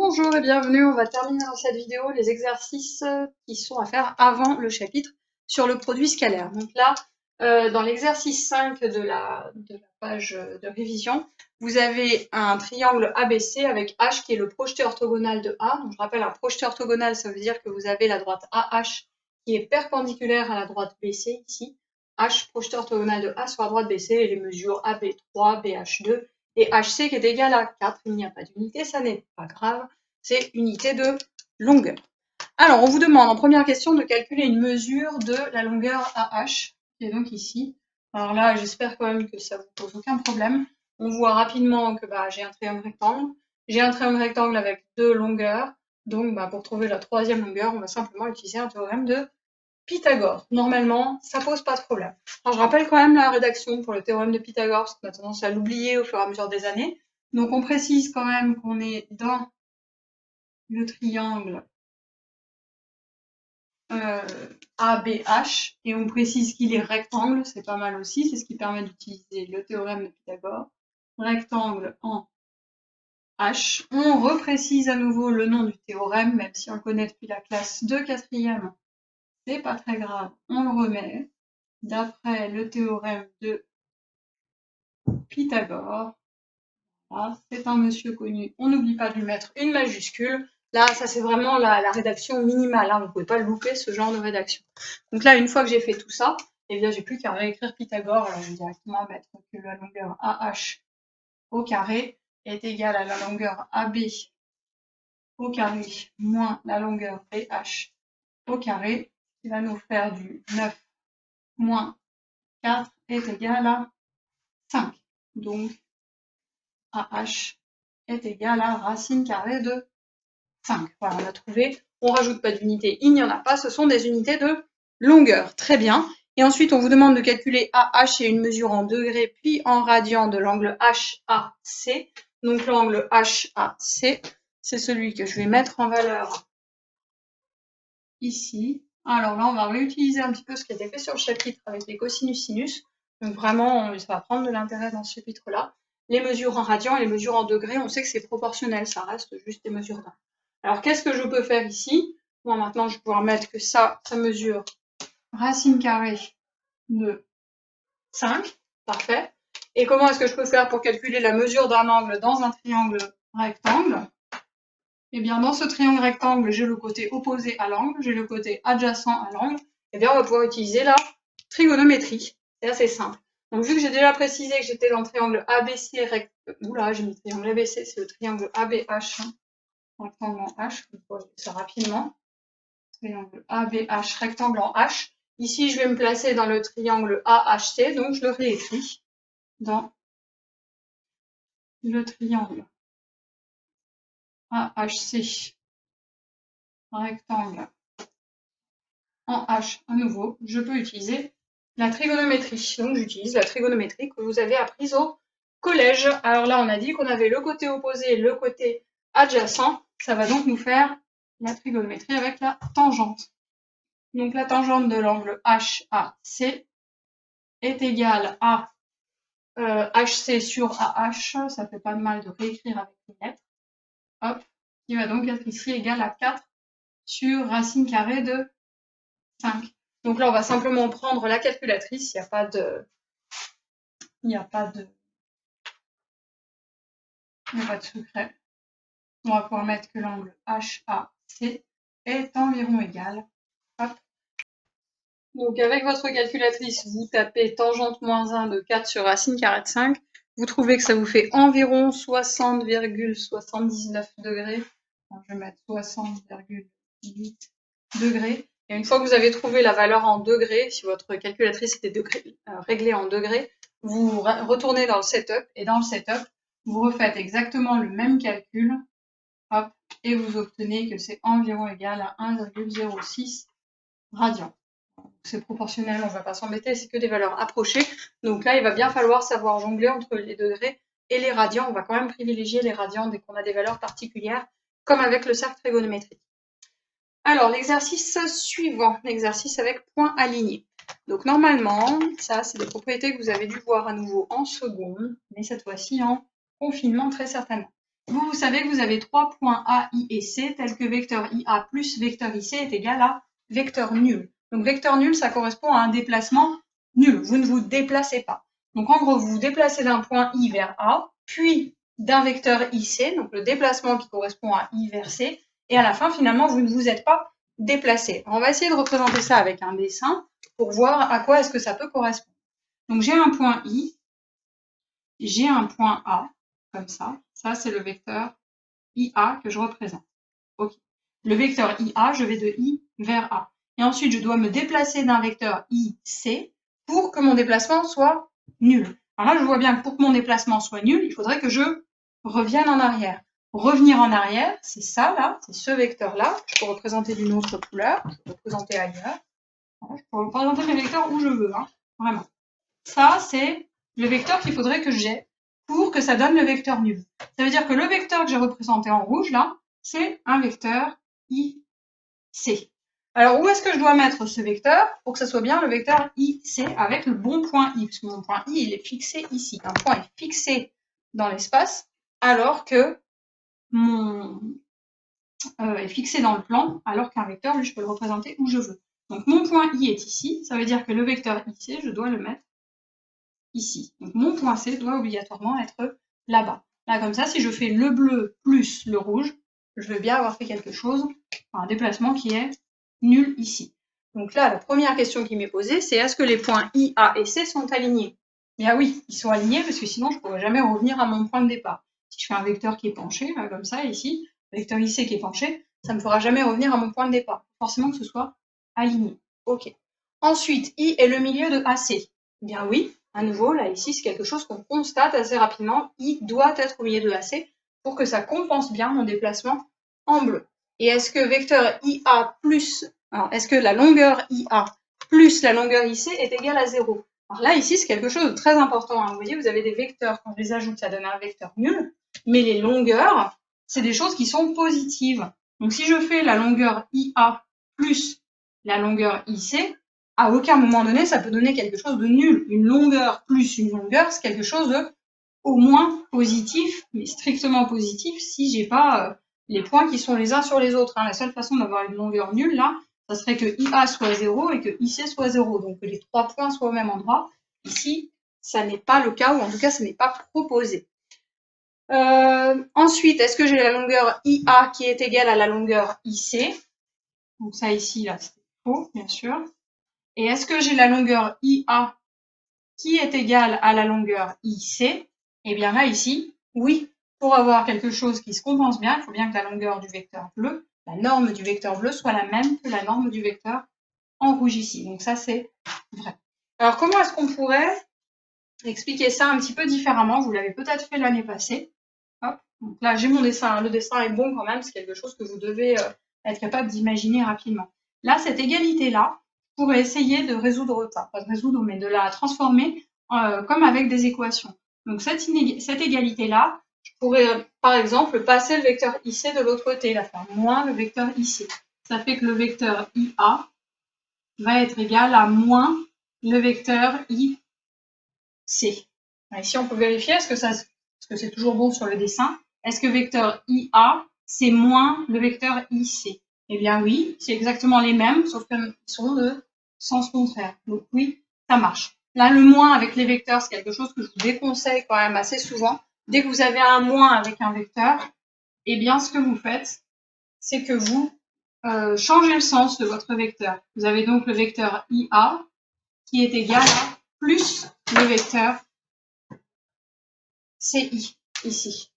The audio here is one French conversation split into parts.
Bonjour et bienvenue, on va terminer dans cette vidéo les exercices qui sont à faire avant le chapitre sur le produit scalaire. Donc là, dans l'exercice 5 de la page de révision, vous avez un triangle ABC avec H qui est le projeté orthogonal de A. Donc je rappelle, un projeté orthogonal, ça veut dire que vous avez la droite AH qui est perpendiculaire à la droite BC ici. H, projeté orthogonal de A sur la droite BC, et les mesures AB3, BH2, et HC qui est égal à 4, il n'y a pas d'unité, ça n'est pas grave, c'est unité de longueur. Alors, on vous demande en première question de calculer une mesure de la longueur AH, qui est donc ici. Alors là, j'espère quand même que ça ne vous pose aucun problème. On voit rapidement que j'ai un triangle rectangle. J'ai un triangle rectangle avec deux longueurs. Donc, pour trouver la troisième longueur, on va simplement utiliser un théorème de Pythagore. Normalement, ça pose pas de problème. Alors, je rappelle quand même la rédaction pour le théorème de Pythagore, parce qu'on a tendance à l'oublier au fur et à mesure des années. Donc, on précise quand même qu'on est dans le triangle ABH, et on précise qu'il est rectangle, c'est pas mal aussi, c'est ce qui permet d'utiliser le théorème de Pythagore. Rectangle en H. On reprécise à nouveau le nom du théorème, même si on le connaît depuis la classe de 4e. C'est pas très grave, on le remet d'après le théorème de Pythagore. Voilà, c'est un monsieur connu, on n'oublie pas de lui mettre une majuscule. Là, ça c'est vraiment la rédaction minimale, hein. Vous ne pouvez pas le louper, ce genre de rédaction. Donc là, une fois que j'ai fait tout ça, eh bien j'ai plus qu'à réécrire Pythagore. Alors je vais directement mettre que la longueur AH au carré est égale à la longueur AB au carré moins la longueur BH au carré, qui va nous faire du 9 moins 4 est égal à 5. Donc, AH est égal à racine carrée de 5. Voilà, on a trouvé. On rajoute pas d'unité, il n'y en a pas. Ce sont des unités de longueur. Très bien. Et ensuite, on vous demande de calculer AH et une mesure en degrés, puis en radians de l'angle HAC. Donc, l'angle HAC, c'est celui que je vais mettre en valeur ici. Alors là, on va réutiliser un petit peu ce qui a été fait sur le chapitre avec les cosinus-sinus. Donc vraiment, ça va prendre de l'intérêt dans ce chapitre-là. Les mesures en radians et les mesures en degrés, on sait que c'est proportionnel, ça reste juste des mesures d'angle. Alors qu'est-ce que je peux faire ici? Moi maintenant, je vais pouvoir mettre que ça mesure racine carrée de 5. Parfait. Et comment est-ce que je peux faire pour calculer la mesure d'un angle dans un triangle rectangle? Eh bien, dans ce triangle rectangle, j'ai le côté opposé à l'angle, j'ai le côté adjacent à l'angle. Eh bien, on va pouvoir utiliser la trigonométrie. C'est assez simple. Donc, vu que j'ai déjà précisé que j'étais dans le triangle ABC rectangle, oula, j'ai mis le triangle ABC, c'est le triangle ABH, hein, rectangle en H, je vais faire ça rapidement. Triangle ABH, rectangle en H. Ici, je vais me placer dans le triangle AHC, donc je le réécris dans le triangle AHC, rectangle en H à nouveau, je peux utiliser la trigonométrie. Donc j'utilise la trigonométrie que vous avez apprise au collège. Alors là, on a dit qu'on avait le côté opposé et le côté adjacent. Ça va donc nous faire la trigonométrie avec la tangente. Donc la tangente de l'angle HAC est égale à HC sur AH. Ça fait pas de mal de réécrire avec les lettres. Hop, qui va donc être ici égal à 4 sur racine carrée de 5. Donc là, on va simplement prendre la calculatrice, il n'y a pas de secret. On va pouvoir mettre que l'angle HAC est environ égal. Hop. Donc avec votre calculatrice, vous tapez tangente moins 1 de 4 sur racine carrée de 5. Vous trouvez que ça vous fait environ 60,79 degrés. Alors, je vais mettre 60,8 degrés. Et une fois que vous avez trouvé la valeur en degrés, si votre calculatrice était réglée en degrés, vous retournez dans le setup, et dans le setup, vous refaites exactement le même calcul, hop, et vous obtenez que c'est environ égal à 1,06 radians. C'est proportionnel, on ne va pas s'embêter, c'est que des valeurs approchées. Donc là, il va bien falloir savoir jongler entre les degrés et les radians. On va quand même privilégier les radians dès qu'on a des valeurs particulières, comme avec le cercle trigonométrique. Alors, l'exercice suivant, l'exercice avec point aligné. Donc, normalement, ça, c'est des propriétés que vous avez dû voir à nouveau en seconde, mais cette fois-ci en confinement très certainement. vous savez que vous avez 3 points A, I et C, tels que vecteur IA plus vecteur IC est égal à vecteur nul. Donc vecteur nul, ça correspond à un déplacement nul. Vous ne vous déplacez pas. Donc en gros, vous vous déplacez d'un point I vers A, puis d'un vecteur IC, donc le déplacement qui correspond à I vers C, et à la fin, finalement, vous ne vous êtes pas déplacé. On va essayer de représenter ça avec un dessin pour voir à quoi est-ce que ça peut correspondre. Donc j'ai un point I, j'ai un point A, comme ça. Ça, c'est le vecteur IA que je représente. Okay. Le vecteur IA, je vais de I vers A. Et ensuite, je dois me déplacer d'un vecteur IC pour que mon déplacement soit nul. Alors là, je vois bien que pour que mon déplacement soit nul, il faudrait que je revienne en arrière. Revenir en arrière, c'est ça là, c'est ce vecteur-là. Je peux représenter d'une autre couleur, je peux représenter ailleurs. Je peux représenter mes vecteurs où je veux, hein, vraiment. Ça, c'est le vecteur qu'il faudrait que j'ai pour que ça donne le vecteur nul. Ça veut dire que le vecteur que j'ai représenté en rouge, là, c'est un vecteur IC. Alors, où est-ce que je dois mettre ce vecteur pour que ça soit bien le vecteur IC avec le bon point I? Parce que mon point I, il est fixé ici. Un point est fixé dans l'espace, alors que mon est fixé dans le plan, alors qu'un vecteur, lui, je peux le représenter où je veux. Donc, mon point I est ici. Ça veut dire que le vecteur IC, je dois le mettre ici. Donc mon point C doit obligatoirement être là-bas. Là, comme ça, si je fais le bleu plus le rouge, je vais bien avoir fait quelque chose, un déplacement qui est nul ici. Donc là, la première question qui m'est posée, c'est est-ce que les points I, A et C sont alignés? Bien oui, ils sont alignés parce que sinon, je ne pourrais jamais revenir à mon point de départ. Si je fais un vecteur qui est penché, là, comme ça, ici, le vecteur IC qui est penché, ça ne me fera jamais revenir à mon point de départ. Forcément que ce soit aligné. Ok. Ensuite, I est le milieu de AC. Bien oui, à nouveau, là, ici, c'est quelque chose qu'on constate assez rapidement. I doit être au milieu de AC pour que ça compense bien mon déplacement en bleu. Et est-ce que vecteur IA plus, alors est-ce que la longueur IA plus la longueur IC est égale à 0? Alors là, ici, c'est quelque chose de très important. Vous voyez, vous avez des vecteurs, quand je les ajoute, ça donne un vecteur nul. Mais les longueurs, c'est des choses qui sont positives. Donc si je fais la longueur IA plus la longueur IC, à aucun moment donné, ça peut donner quelque chose de nul. Une longueur plus une longueur, c'est quelque chose de au moins positif, mais strictement positif si j'ai pas les points qui sont les uns sur les autres. La seule façon d'avoir une longueur nulle, là, ça serait que IA soit 0 et que IC soit 0. Donc que les 3 points soient au même endroit. Ici, ça n'est pas le cas, ou en tout cas, ça n'est pas proposé. Ensuite, est-ce que j'ai la longueur IA qui est égale à la longueur IC? Donc ça ici, là, c'est faux, bien sûr. Et est-ce que j'ai la longueur IA qui est égale à la longueur IC? Eh bien là, ici, oui. Pour avoir quelque chose qui se compense bien, il faut bien que la longueur du vecteur bleu, la norme du vecteur bleu, soit la même que la norme du vecteur en rouge ici. Donc ça, c'est vrai. Alors, comment est-ce qu'on pourrait expliquer ça un petit peu différemment? Vous l'avez peut-être fait l'année passée. Hop. Donc là, j'ai mon dessin. Le dessin est bon quand même. C'est quelque chose que vous devez être capable d'imaginer rapidement. Là, cette égalité-là, je pourrais essayer de résoudre, pas de résoudre, mais de la transformer comme avec des équations. Donc cette égalité-là, je pourrais par exemple passer le vecteur IC de l'autre côté, la faire moins le vecteur IC. Ça fait que le vecteur IA va être égal à moins le vecteur IC. Ici, on peut vérifier, est-ce que c'est toujours bon sur le dessin? Est-ce que vecteur IA, c'est moins le vecteur IC? Eh bien oui, c'est exactement les mêmes, sauf qu'ils sont de sens contraire. Donc oui, ça marche. Là, le moins avec les vecteurs, c'est quelque chose que je vous déconseille quand même assez souvent. Dès que vous avez un moins avec un vecteur, eh bien, ce que vous faites, c'est que vous changez le sens de votre vecteur. Vous avez donc le vecteur IA qui est égal à plus le vecteur CI, ici.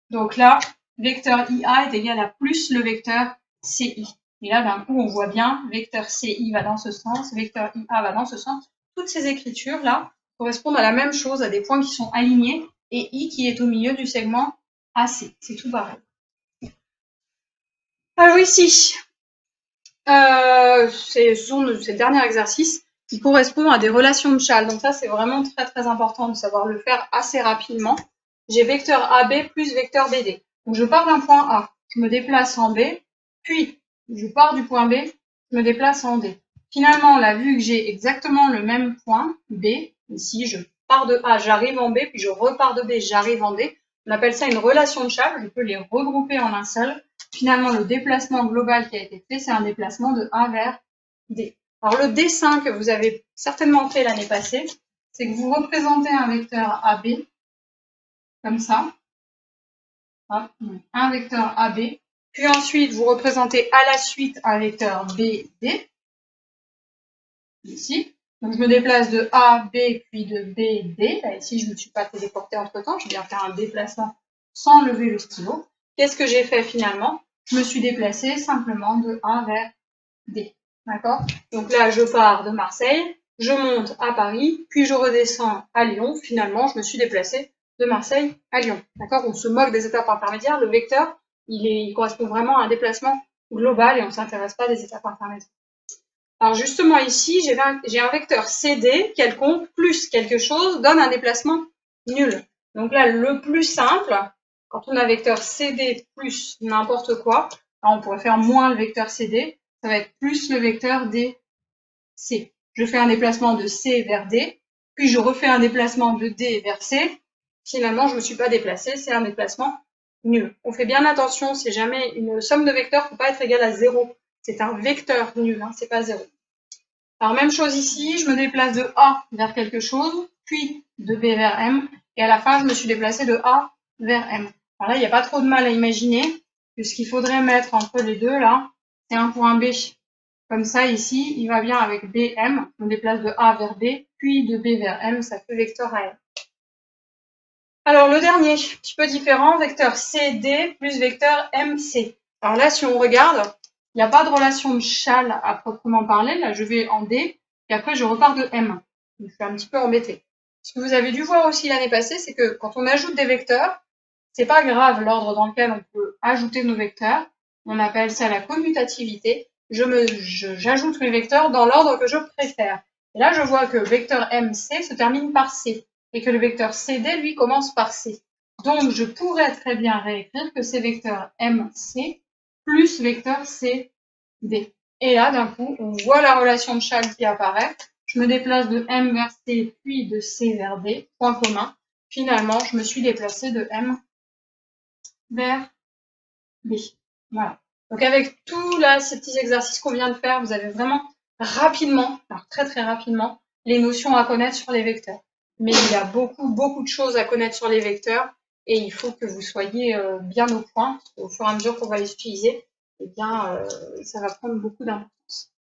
Donc là, vecteur IA est égal à plus le vecteur CI. Et là, d'un coup, on voit bien, vecteur CI va dans ce sens, vecteur IA va dans ce sens. Toutes ces écritures-là correspondent à la même chose, à des points qui sont alignés, et I qui est au milieu du segment AC. C'est tout pareil. Alors ici, ce sont ces derniers exercices qui correspondent à des relations de Chasles. Donc ça, c'est vraiment très très important de savoir le faire assez rapidement. J'ai vecteur AB plus vecteur BD. Donc je pars d'un point A, je me déplace en B, puis je pars du point B, je me déplace en D. Finalement, là, vu que j'ai exactement le même point, B, ici, je pars de A, j'arrive en B, puis je repars de B, j'arrive en D, On appelle ça une relation de Chasles. Je peux les regrouper en un seul. Finalement, le déplacement global qui a été fait, c'est un déplacement de A vers D. Alors, le dessin que vous avez certainement fait l'année passée, c'est que vous représentez un vecteur AB, comme ça. Hop, un vecteur AB. Puis ensuite, vous représentez à la suite un vecteur BD. Ici. Donc, je me déplace de A, B, puis de B, D. Là, ici, je ne me suis pas téléporté entre-temps. Je viens faire un déplacement sans lever le stylo. Qu'est-ce que j'ai fait finalement? Je me suis déplacée simplement de A vers D. D'accord? Donc là, je pars de Marseille, je monte à Paris, puis je redescends à Lyon. Finalement, je me suis déplacée de Marseille à Lyon. D'accord? On se moque des étapes intermédiaires. Le vecteur, il correspond vraiment à un déplacement global et on ne s'intéresse pas des étapes intermédiaires. Alors justement ici, j'ai un vecteur CD quelconque plus quelque chose donne un déplacement nul. Donc là, le plus simple, quand on a vecteur CD plus n'importe quoi, on pourrait faire moins le vecteur CD, ça va être plus le vecteur DC. Je fais un déplacement de C vers D, puis je refais un déplacement de D vers C. Finalement, je ne me suis pas déplacée, c'est un déplacement nul. On fait bien attention, c'est jamais une somme de vecteurs ne peut pas être égale à 0. C'est un vecteur nul, hein, c'est pas 0. Alors, même chose ici, je me déplace de A vers quelque chose, puis de B vers M, et à la fin, je me suis déplacée de A vers M. Alors là, il n'y a pas trop de mal à imaginer, que ce qu'il faudrait mettre entre les deux, là, c'est un point B. Comme ça, ici, il va bien avec BM, je me déplace de A vers B, puis de B vers M, ça fait vecteur AM. Alors, le dernier, un petit peu différent, vecteur CD plus vecteur MC. Alors là, si on regarde, il n'y a pas de relation de Chasles à proprement parler. Là, je vais en D, et après, je repars de M. Je suis un petit peu embêtée. Ce que vous avez dû voir aussi l'année passée, c'est que quand on ajoute des vecteurs, c'est pas grave l'ordre dans lequel on peut ajouter nos vecteurs. On appelle ça la commutativité. J'ajoute mes vecteurs dans l'ordre que je préfère. Et là, je vois que vecteur MC se termine par C, et que le vecteur CD, lui, commence par C. Donc, je pourrais très bien réécrire que c'est vecteur MC plus vecteur CD. Et là, d'un coup, on voit la relation de Chasles qui apparaît. Je me déplace de M vers C, puis de C vers D, point commun. Finalement, je me suis déplacée de M vers B. Voilà. Donc, avec tous là, ces petits exercices qu'on vient de faire, vous avez vraiment rapidement, alors très très rapidement, les notions à connaître sur les vecteurs. Mais il y a beaucoup de choses à connaître sur les vecteurs et il faut que vous soyez bien au point. Au fur et à mesure qu'on va les utiliser, eh bien, ça va prendre beaucoup d'importance.